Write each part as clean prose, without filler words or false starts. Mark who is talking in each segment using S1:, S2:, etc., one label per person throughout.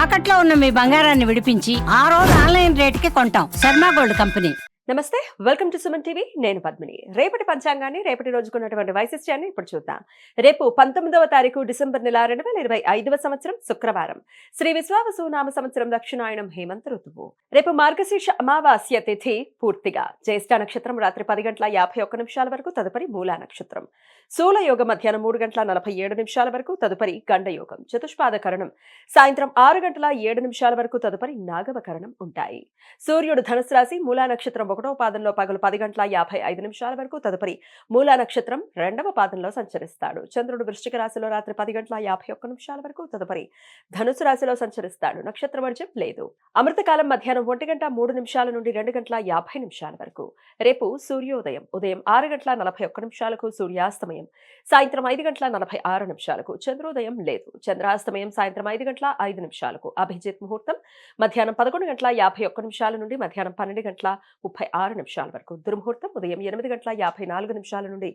S1: తాకట్లో ఉన్న మీ బంగారాన్ని విడిపించి ఆ రోజు ఆన్లైన్ రేటుకి కొంటాం. Sharma gold company.
S2: నమస్తే, వెల్కమ్ టు సుమన్ టీవీ. నేను పద్మిని. రేపటి పంచాంగాన్ని, రేపటి రోజుకున్నటువంటి వైశిష్ట్యాన్ని ఇప్పుడు చూద్దాం. రేపు 19వ తారీఖు డిసెంబర్ నెల 2025వ సంవత్సరం శుక్రవారం. శ్రీ విశ్వావసు నామ సంవత్సరం దక్షిణాయనం హేమంత ఋతువు. రేపు మార్గశీర్ష అమావాస్య తిథి పూర్తిగా. జ్యేష్ఠ నక్షత్రం రాత్రి 10 గంటల 51 వరకు, తదుపరి మూలా నక్షత్రం. శూల యోగం మధ్యాహ్నం 3 గంటల 47 వరకు, తదుపరి గండయోగం. చతుష్పాద కరణం సాయంత్రం 6 గంటల 7 వరకు, తదుపరి నాగవ కరణం ఉంటాయి. సూర్యుడు ధనుసు రాశి మూలా నక్షత్రం 1వ పాదంలో పగలు 10 గంటల 55 వరకు, తదుపరి మూలా నక్షత్రం 2వ పాదంలో సంచరిస్తాడు. చంద్రుడు వృశ్చిక రాశిలో రాత్రి 10 గంటల 51 వరకు, తదుపరి ధనుసు రాశిలో సంచరిస్తాడు. నక్షత్ర వర్జం లేదు. అమృతకాలం మధ్యాహ్నం 1 గంట 3 నుండి 2 గంటల 50 వరకు. రేపు సూర్యోదయం ఉదయం 6 గంటల 41 సూర్యాస్తమయం సాయంత్రం 5 గంటల 46 చంద్రోదయం లేదు. చంద్రాస్తమయం సాయంత్రం 5 గంటల 5 అభిజిత్ ముహూర్తం మధ్యాహ్నం 11 గంటల 51 నుండి మధ్యాహ్నం 12 గంటల 36 వరకు. దుర్ముహూర్తం ఉదయం 8 గంటల 54 నుండి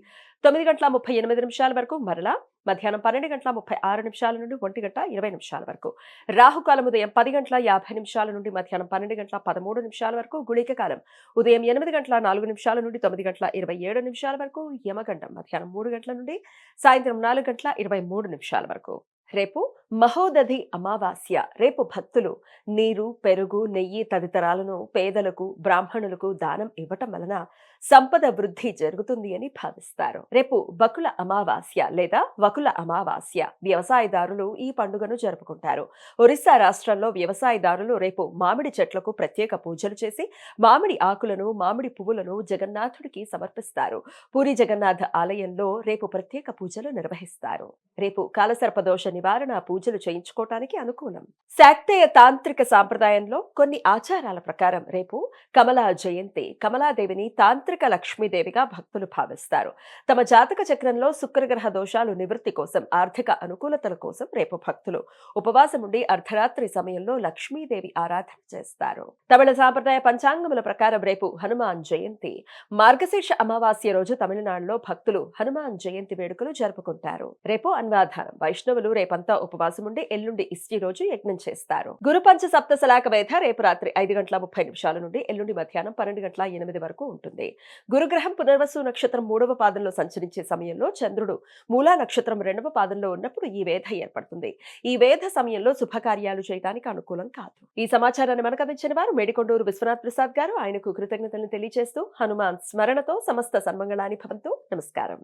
S2: 9 గంటల 38 వరకు. మరలా మధ్యాహ్నం 12 గంటల 36 నుండి 1 గంట 20 వరకు. రాహుకాలం ఉదయం 10 గంటల 50 నుండి మధ్యాహ్నం 12 గంటల 13 వరకు. గుళిక కాలం ఉదయం 8 గంటల 4 నుండి 9 గంటల 27 వరకు. యమగండం మధ్యాహ్నం 3 గంటల నుండి సాయంత్రం 4 గంటల 23 వరకు. రేపు మహోదధి అమావాస్య. రేపు భక్తులు నీరు, పెరుగు, నెయ్యి తదితరాలను పేదలకు, బ్రాహ్మణులకు దానం ఇవ్వటం వలన సంపద వృద్ధి జరుగుతుంది అని భావిస్తారు. రేపు బకుల అమావాస్య లేదా వకుల అమావాస్య. వ్యవసాయదారులు ఈ పండుగను జరుపుకుంటారు. ఒరిస్సా రాష్ట్రంలో వ్యవసాయదారులు రేపు మామిడి చెట్లకు ప్రత్యేక పూజలు చేసి మామిడి ఆకులను, మామిడి పువ్వులను జగన్నాథుడికి సమర్పిస్తారు. పూరి జగన్నాథ ఆలయంలో రేపు ప్రత్యేక పూజలు నిర్వహిస్తారు. రేపు కాలసర్పదోష నివారణ పూజలు చేయించుకోవటానికి అనుకూలం. శాక్తేయ తాంత్రిక సాంప్రదాయంలో కొన్ని ఆచారాల ప్రకారం రేపు కమలా జయంతి. కమలాదేవిని తాంత్రిక లక్ష్మీదేవిగా భక్తులు భావిస్తారు. తమ జాతక చక్రంలో శుక్రగ్రహ దోషాలు నివృత్తి కోసం, ఆర్థిక అనుకూలతల కోసం రేపు భక్తులు ఉపవాసం ఉండి అర్ధరాత్రి సమయంలో లక్ష్మీదేవి ఆరాధన చేస్తారు. తమిళ సాంప్రదాయ పంచాంగముల ప్రకారం రేపు హనుమాన్ జయంతి. మార్గశీర్ష అమావాస్య రోజు తమిళనాడులో భక్తులు హనుమాన్ జయంతి వేడుకలు జరుపుకుంటారు. రేపు అన్వాధానం. వైష్ణవులు రేపంతా ఉపవాసం ఉండి ఎల్లుండి ఇష్టి రోజు యజ్ఞం చేస్తారు. గురు పంచ సప్త సలాక వేధ రేపు రాత్రి 5 గంటల 30 నుండి ఎల్లుండి మధ్యాహ్నం 12 గంటల 8 వరకు ఉంటుంది. గురుగ్రహం పునర్వసు నక్షత్రం 3వ పాదంలో సంచరించే సమయంలో చంద్రుడు మూలా నక్షత్రం 2వ పాదంలో ఉన్నప్పుడు ఈ వేధ ఏర్పడుతుంది. ఈ వేధ సమయంలో శుభకార్యాలు చేయడానికి అనుకూలం కాదు. ఈ సమాచారాన్ని మనకు అందించిన వారు మేడికొండూరు విశ్వనాథ్ ప్రసాద్ గారు. ఆయనకు కృతజ్ఞతలను తెలియజేస్తూ హనుమాన్ స్మరణతో సమస్త సన్మంగళాని భవంతు. నమస్కారం.